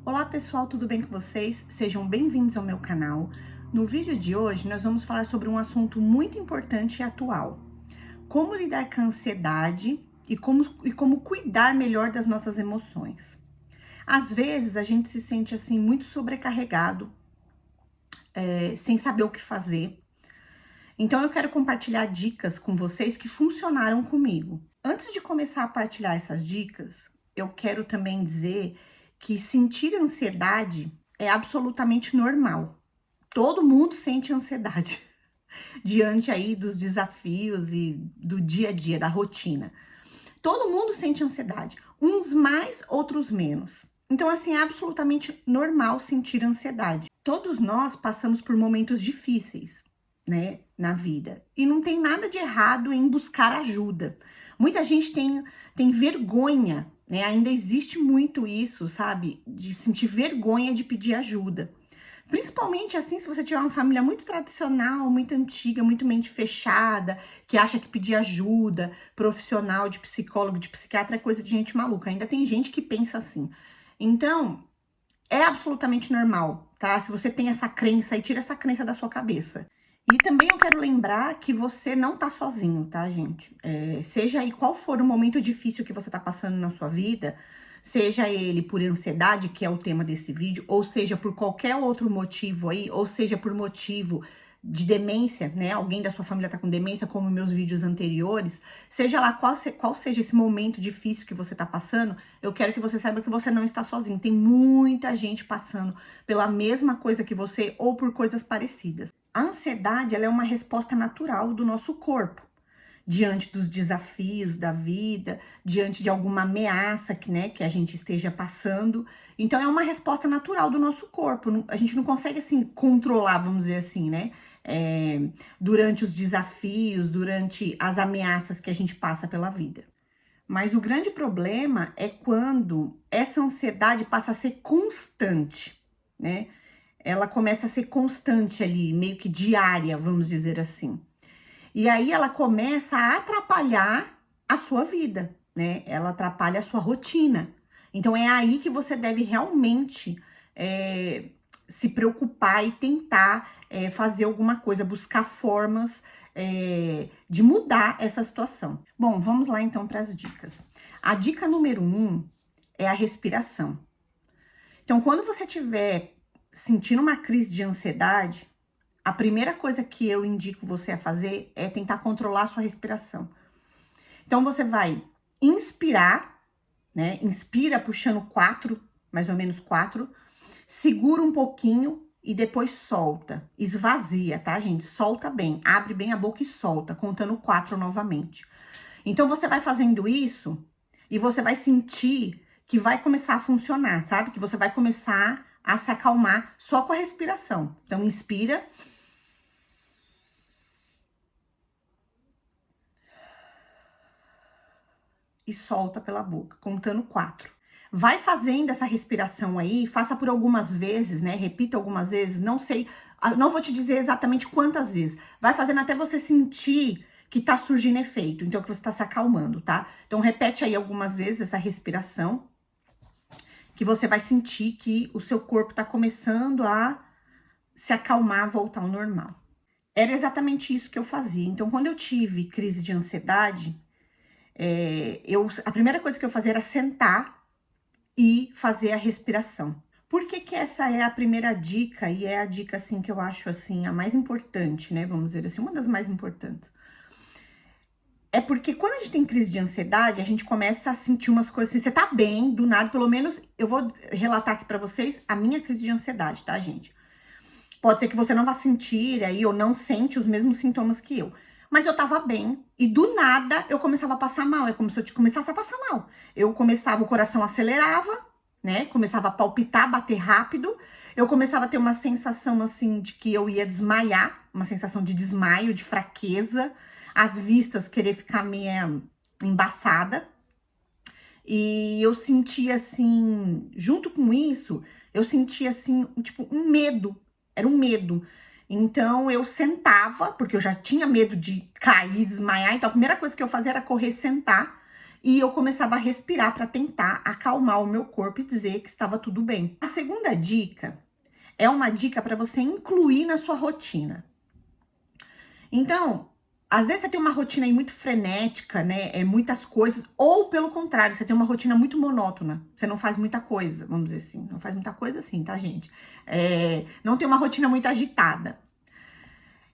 Olá pessoal, tudo bem com vocês? Sejam bem-vindos ao meu canal. No vídeo de hoje nós vamos falar sobre um assunto muito importante e atual. Como lidar com a ansiedade e como cuidar melhor das nossas emoções. Às vezes a gente se sente assim muito sobrecarregado, sem saber o que fazer. Então eu quero compartilhar dicas com vocês que funcionaram comigo. Antes de começar a partilhar essas dicas, eu quero também dizer que sentir ansiedade é absolutamente normal. Todo mundo sente ansiedade diante aí dos desafios e do dia a dia, da rotina. Todo mundo sente ansiedade, uns mais, outros menos. Então, assim, é absolutamente normal sentir ansiedade. Todos nós passamos por momentos difíceis, né, na vida. E não tem nada de errado em buscar ajuda. Muita gente tem vergonha, né? Ainda existe muito isso, sabe? De sentir vergonha de pedir ajuda. Principalmente assim, se você tiver uma família muito tradicional, muito antiga, muito mente fechada, que acha que pedir ajuda profissional, de psicólogo, de psiquiatra é coisa de gente maluca. Ainda tem gente que pensa assim. Então, é absolutamente normal, tá? Se você tem essa crença aí, tira essa crença da sua cabeça. E também eu quero lembrar que você não tá sozinho, tá, gente? Seja aí qual for o momento difícil que você tá passando na sua vida, seja ele por ansiedade, que é o tema desse vídeo, ou seja por qualquer outro motivo aí, ou seja por motivo de demência, né? Alguém da sua família tá com demência, como meus vídeos anteriores, seja lá qual seja esse momento difícil que você tá passando, eu quero que você saiba que você não está sozinho. Tem muita gente passando pela mesma coisa que você ou por coisas parecidas. A ansiedade, ela é uma resposta natural do nosso corpo diante dos desafios da vida, diante de alguma ameaça que a gente esteja passando. Então, é uma resposta natural do nosso corpo. A gente não consegue, assim, controlar, vamos dizer assim, né? Durante os desafios, durante as ameaças que a gente passa pela vida. Mas o grande problema é quando essa ansiedade passa a ser constante, né? Ela começa a ser constante ali, meio que diária, vamos dizer assim. E aí ela começa a atrapalhar a sua vida, né? Ela atrapalha a sua rotina. Então é aí que você deve realmente se preocupar e tentar fazer alguma coisa, buscar formas de mudar essa situação. Bom, vamos lá então para as dicas. A dica número 1 é a respiração. Então, quando você estiver sentindo uma crise de ansiedade, a primeira coisa que eu indico você a fazer é tentar controlar a sua respiração. Então, você vai inspirar, né? Inspira puxando 4, mais ou menos 4. Segura um pouquinho e depois solta. Esvazia, tá, gente? Solta bem. Abre bem a boca e solta, contando 4 novamente. Então, você vai fazendo isso e você vai sentir que vai começar a funcionar, sabe? Que você vai começar a se acalmar só com a respiração. Então, inspira. E solta pela boca, contando 4. Vai fazendo essa respiração aí, faça por algumas vezes, né? Repita algumas vezes, não sei, não vou te dizer exatamente quantas vezes. Vai fazendo até você sentir que tá surgindo efeito, então que você tá se acalmando, tá? Então repete aí algumas vezes essa respiração, que você vai sentir que o seu corpo tá começando a se acalmar, voltar ao normal. Era exatamente isso que eu fazia. Então, quando eu tive crise de ansiedade, a primeira coisa que eu fazia era sentar e fazer a respiração. Por que que essa é a primeira dica e é a dica, assim, que eu acho, assim, a mais importante, né? Vamos dizer assim, uma das mais importantes. É porque quando a gente tem crise de ansiedade, a gente começa a sentir umas coisas assim, você tá bem, do nada, pelo menos eu vou relatar aqui pra vocês a minha crise de ansiedade, tá, gente? Pode ser que você não vá sentir aí ou não sente os mesmos sintomas que eu. Mas eu tava bem e do nada eu começava a passar mal. É como se eu começasse a passar mal. Eu começava, o coração acelerava, né? Começava a palpitar, bater rápido. Eu começava a ter uma sensação assim de que eu ia desmaiar, uma sensação de desmaio, de fraqueza, as vistas querer ficar meio embaçada. E eu sentia assim, junto com isso, eu sentia assim, tipo, um medo. Era um medo. Então eu sentava, porque eu já tinha medo de cair, desmaiar. Então a primeira coisa que eu fazia era correr, sentar e eu começava a respirar para tentar acalmar o meu corpo e dizer que estava tudo bem. A segunda dica é uma dica para você incluir na sua rotina. Então, às vezes você tem uma rotina aí muito frenética, né? É muitas coisas, ou pelo contrário, você tem uma rotina muito monótona. Você não faz muita coisa, vamos dizer assim. Não faz muita coisa assim, tá, gente? Não tem uma rotina muito agitada.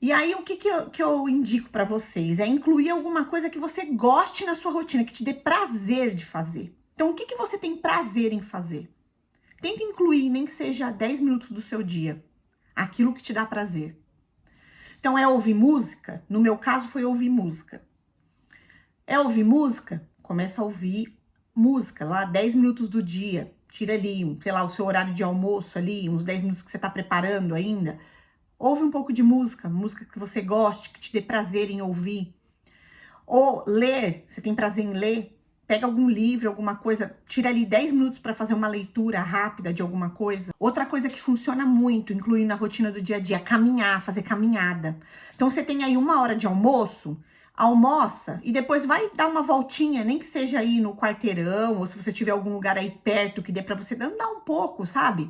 E aí, o que eu indico pra vocês? É incluir alguma coisa que você goste na sua rotina, que te dê prazer de fazer. Então, o que você tem prazer em fazer? Tenta incluir, nem que seja 10 minutos do seu dia, aquilo que te dá prazer. Então, é ouvir música? No meu caso, foi ouvir música. É ouvir música? Começa a ouvir música lá, 10 minutos do dia. Tira ali, sei lá, o seu horário de almoço ali, uns 10 minutos que você tá preparando ainda. Ouve um pouco de música, música que você goste, que te dê prazer em ouvir. Ou ler, você tem prazer em ler? Pega algum livro, alguma coisa, tira ali 10 minutos para fazer uma leitura rápida de alguma coisa. Outra coisa que funciona muito, incluindo na rotina do dia a dia, caminhar, fazer caminhada. Então você tem aí 1 hora de almoço, almoça e depois vai dar uma voltinha, nem que seja aí no quarteirão, ou se você tiver algum lugar aí perto que dê para você andar um pouco, sabe?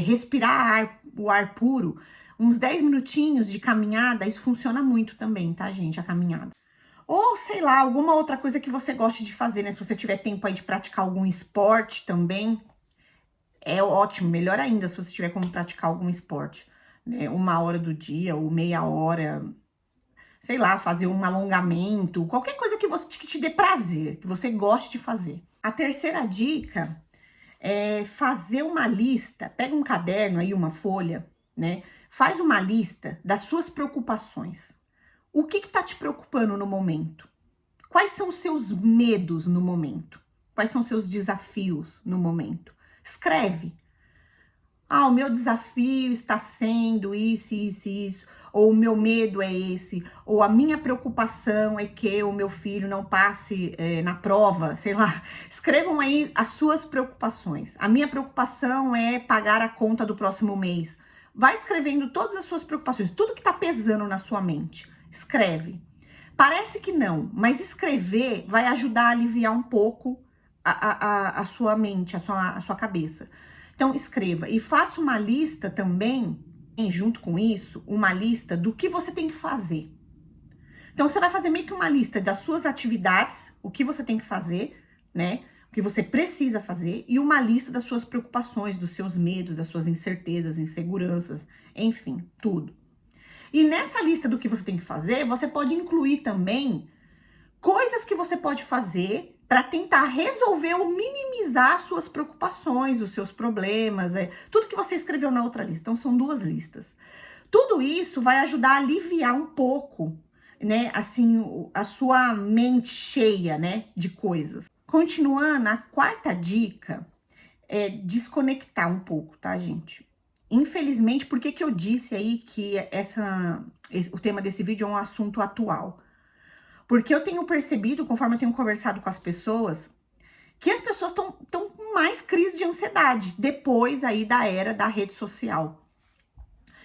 Respirar o ar puro. Uns 10 minutinhos de caminhada, isso funciona muito também, tá, gente? A caminhada. Ou, sei lá, alguma outra coisa que você goste de fazer, né? Se você tiver tempo aí de praticar algum esporte também, é ótimo. Melhor ainda se você tiver como praticar algum esporte, né? 1 hora do dia ou meia hora, sei lá, fazer um alongamento, qualquer coisa que te dê prazer, que você goste de fazer. A terceira dica é fazer uma lista. Pega um caderno aí, uma folha, né? Faz uma lista das suas preocupações. O que está te preocupando no momento? Quais são os seus medos no momento? Quais são os seus desafios no momento? Escreve. Ah, o meu desafio está sendo isso, isso, isso. Ou o meu medo é esse. Ou a minha preocupação é que o meu filho não passe na prova, sei lá. Escrevam aí as suas preocupações. A minha preocupação é pagar a conta do próximo mês. Vai escrevendo todas as suas preocupações, tudo que está pesando na sua mente. Escreve. Parece que não, mas escrever vai ajudar a aliviar um pouco a sua mente, a sua cabeça. Então, escreva e faça uma lista também, junto com isso, uma lista do que você tem que fazer. Então, você vai fazer meio que uma lista das suas atividades, o que você tem que fazer, né? O que você precisa fazer, e uma lista das suas preocupações, dos seus medos, das suas incertezas, inseguranças, enfim, tudo. E nessa lista do que você tem que fazer, você pode incluir também coisas que você pode fazer para tentar resolver ou minimizar as suas preocupações, os seus problemas, tudo que você escreveu na outra lista. Então, são 2 listas. Tudo isso vai ajudar a aliviar um pouco, né, assim, a sua mente cheia, né, de coisas. Continuando, a quarta dica é desconectar um pouco, tá, gente? Infelizmente, por que eu disse aí que o tema desse vídeo é um assunto atual? Porque eu tenho percebido, conforme eu tenho conversado com as pessoas, que as pessoas estão com mais crise de ansiedade depois aí da era da rede social.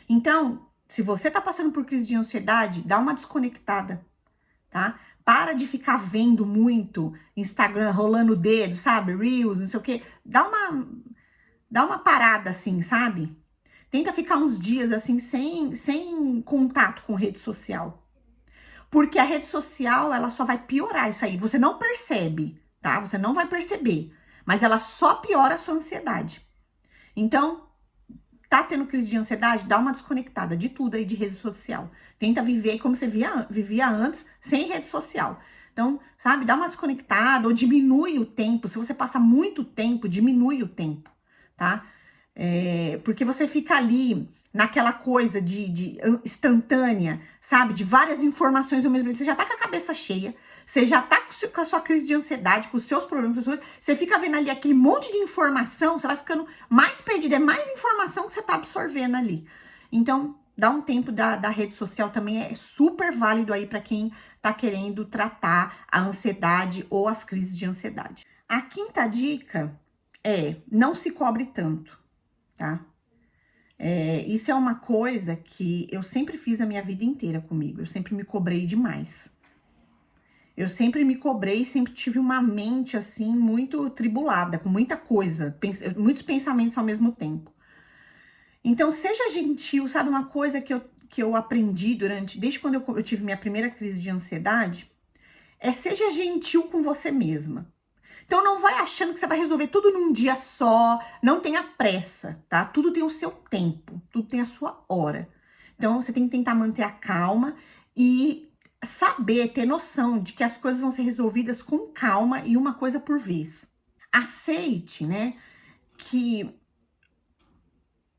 Então, se você tá passando por crise de ansiedade, dá uma desconectada, tá? Para de ficar vendo muito Instagram, rolando o dedo, sabe? Reels, não sei o quê. Dá uma parada assim, sabe? Tenta ficar uns dias assim, sem contato com rede social. Porque a rede social, ela só vai piorar isso aí. Você não percebe, tá? Você não vai perceber. Mas ela só piora a sua ansiedade. Então, tá tendo crise de ansiedade? Dá uma desconectada de tudo aí de rede social. Tenta viver como você vivia antes, sem rede social. Então, sabe, dá uma desconectada ou diminui o tempo. Se você passa muito tempo, diminui o tempo, tá? Porque você fica ali naquela coisa de instantânea, sabe? De várias informações ao mesmo tempo. Você já tá com a cabeça cheia, você já tá com a sua crise de ansiedade, com os seus problemas, você fica vendo ali aquele monte de informação, você vai ficando mais perdida, é mais informação que você tá absorvendo ali. Então, dá um tempo da rede social também, é super válido aí para quem tá querendo tratar a ansiedade ou as crises de ansiedade. A quinta dica é não se cobre tanto, tá? Isso é uma coisa que eu sempre fiz a minha vida inteira comigo. Eu sempre me cobrei demais. Eu sempre me cobrei, sempre tive uma mente, assim, muito tribulada, com muita coisa, muitos pensamentos ao mesmo tempo. Então, seja gentil, sabe? Uma coisa que eu aprendi desde quando eu tive minha primeira crise de ansiedade, seja gentil com você mesma. Então, não vai achando que você vai resolver tudo num dia só, não tenha pressa, tá? Tudo tem o seu tempo, tudo tem a sua hora. Então, você tem que tentar manter a calma e saber, ter noção de que as coisas vão ser resolvidas com calma e uma coisa por vez. Aceite, né, que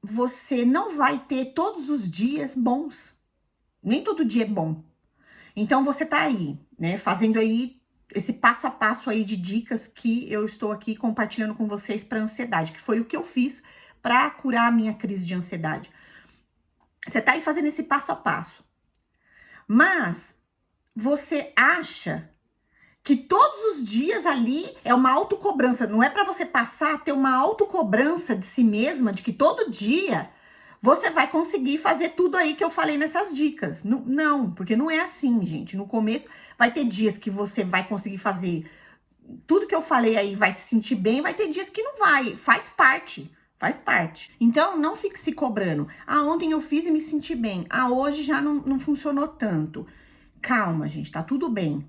você não vai ter todos os dias bons. Nem todo dia é bom. Então, você tá aí, né, fazendo aí esse passo a passo aí de dicas que eu estou aqui compartilhando com vocês para ansiedade, que foi o que eu fiz para curar a minha crise de ansiedade. Você tá aí fazendo esse passo a passo. Mas você acha que todos os dias ali é uma autocobrança, não é para você passar a ter uma autocobrança de si mesma, de que todo dia você vai conseguir fazer tudo aí que eu falei nessas dicas. Não, não, porque não é assim, gente. No começo vai ter dias que você vai conseguir fazer tudo que eu falei aí, vai se sentir bem, vai ter dias que não vai, faz parte. Faz parte. Então, não fique se cobrando. Ah, ontem eu fiz e me senti bem. Ah, hoje já não funcionou tanto. Calma, gente, tá tudo bem.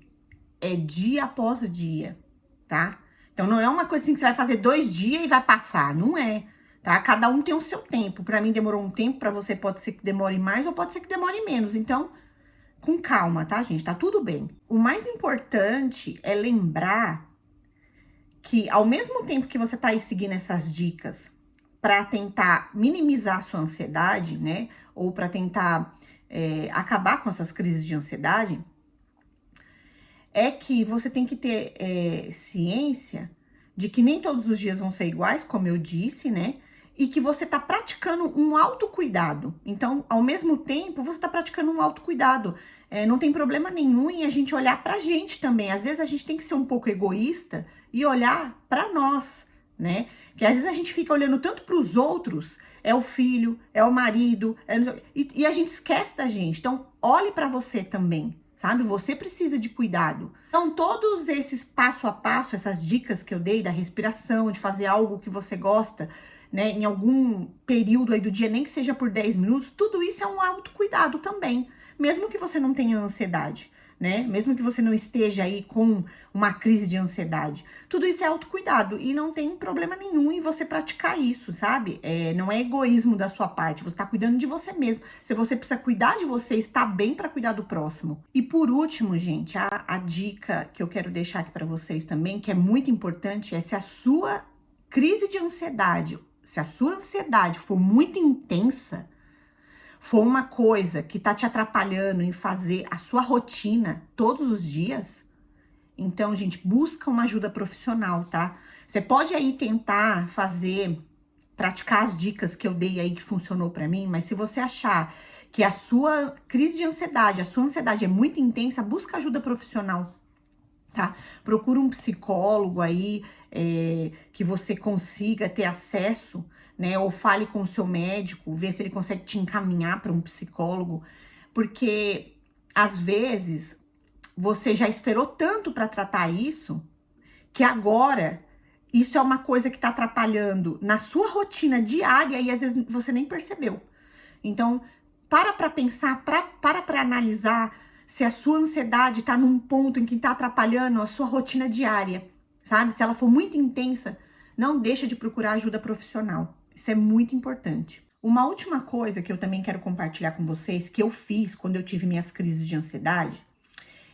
É dia após dia, tá? Então, não é uma coisa assim que você vai fazer 2 dias e vai passar. Não é, tá? Cada um tem o seu tempo. Pra mim, demorou um tempo. Pra você, pode ser que demore mais ou pode ser que demore menos. Então, com calma, tá, gente? Tá tudo bem. O mais importante é lembrar que, ao mesmo tempo que você tá aí seguindo essas dicas para tentar minimizar a sua ansiedade, né? Ou para tentar acabar com essas crises de ansiedade, é que você tem que ter ciência de que nem todos os dias vão ser iguais, como eu disse, né? E que você tá praticando um autocuidado. Então, ao mesmo tempo, você tá praticando um autocuidado. Não tem problema nenhum em a gente olhar pra gente também. Às vezes a gente tem que ser um pouco egoísta e olhar pra nós, né? Que às vezes a gente fica olhando tanto pros outros, é o filho, é o marido, e a gente esquece da gente. Então, olhe pra você também, sabe? Você precisa de cuidado. Então, todos esses passo a passo, essas dicas que eu dei da respiração, de fazer algo que você gosta, né, em algum período aí do dia, nem que seja por 10 minutos, tudo isso é um autocuidado também. Mesmo que você não tenha ansiedade, né? Mesmo que você não esteja aí com uma crise de ansiedade. Tudo isso é autocuidado e não tem problema nenhum em você praticar isso, sabe? Não é egoísmo da sua parte, você tá cuidando de você mesmo. Se você precisa cuidar de você, está bem para cuidar do próximo. E por último, gente, a dica que eu quero deixar aqui para vocês também, que é muito importante, é se a sua crise de ansiedade, se a sua ansiedade for muito intensa, for uma coisa que tá te atrapalhando em fazer a sua rotina todos os dias, então, gente, busca uma ajuda profissional, tá? Você pode aí tentar praticar as dicas que eu dei aí que funcionou pra mim, mas se você achar que a sua crise de ansiedade, a sua ansiedade é muito intensa, busca ajuda profissional, tá? Procura um psicólogo aí que você consiga ter acesso, né? Ou fale com o seu médico, vê se ele consegue te encaminhar para um psicólogo, porque às vezes você já esperou tanto para tratar isso, que agora isso é uma coisa que está atrapalhando na sua rotina diária e às vezes você nem percebeu. Então, para pensar, para analisar se a sua ansiedade está num ponto em que está atrapalhando a sua rotina diária, sabe? Se ela for muito intensa, não deixa de procurar ajuda profissional. Isso é muito importante. Uma última coisa que eu também quero compartilhar com vocês, que eu fiz quando eu tive minhas crises de ansiedade,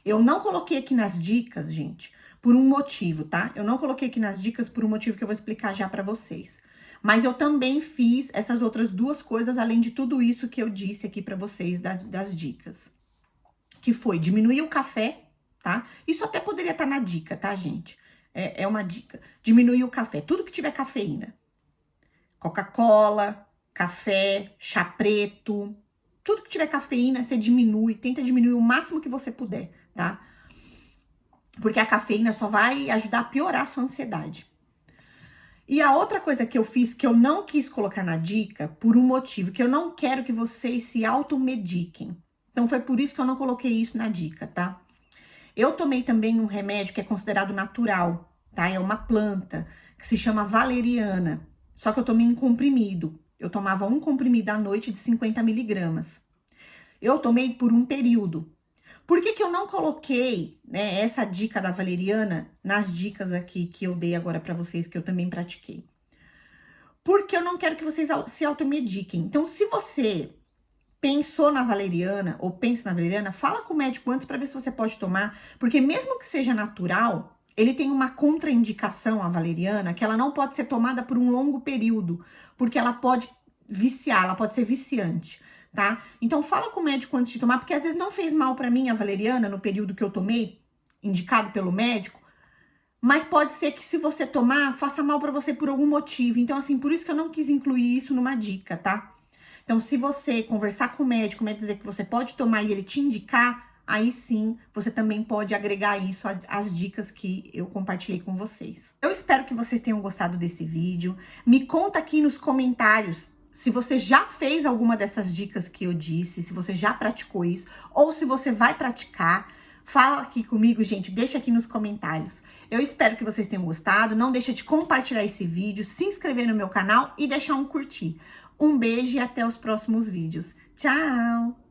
eu não coloquei aqui nas dicas, gente, por um motivo, tá? Eu não coloquei aqui nas dicas por um motivo que eu vou explicar já pra vocês. Mas eu também fiz essas outras 2 coisas, além de tudo isso que eu disse aqui pra vocês das dicas. Que foi diminuir o café, tá? Isso até poderia estar na dica, tá, gente? É uma dica. Diminuir o café, tudo que tiver cafeína. Coca-Cola, café, chá preto, tudo que tiver cafeína, você diminui, tenta diminuir o máximo que você puder, tá? Porque a cafeína só vai ajudar a piorar a sua ansiedade. E a outra coisa que eu fiz, que eu não quis colocar na dica, por um motivo, que eu não quero que vocês se automediquem. Então, foi por isso que eu não coloquei isso na dica, tá? Eu tomei também um remédio que é considerado natural, tá? É uma planta que se chama valeriana. Só que eu tomei em comprimido. Eu tomava um comprimido à noite de 50 miligramas. Eu tomei por um período. Por que eu não coloquei, né, essa dica da valeriana nas dicas aqui que eu dei agora pra vocês, que eu também pratiquei? Porque eu não quero que vocês se automediquem. Então, se você pensou na valeriana ou pensa na valeriana, fala com o médico antes para ver se você pode tomar, porque mesmo que seja natural, ele tem uma contraindicação, a valeriana, que ela não pode ser tomada por um longo período, porque ela pode viciar, ela pode ser viciante, tá? Então fala com o médico antes de tomar, porque às vezes não fez mal para mim a valeriana no período que eu tomei, indicado pelo médico, mas pode ser que se você tomar, faça mal para você por algum motivo. Então assim, por isso que eu não quis incluir isso numa dica, tá? Então, se você conversar com o médico dizer que você pode tomar e ele te indicar, aí sim, você também pode agregar isso às dicas que eu compartilhei com vocês. Eu espero que vocês tenham gostado desse vídeo. Me conta aqui nos comentários se você já fez alguma dessas dicas que eu disse, se você já praticou isso, ou se você vai praticar. Fala aqui comigo, gente, deixa aqui nos comentários. Eu espero que vocês tenham gostado. Não deixa de compartilhar esse vídeo, se inscrever no meu canal e deixar um curtir. Um beijo e até os próximos vídeos. Tchau!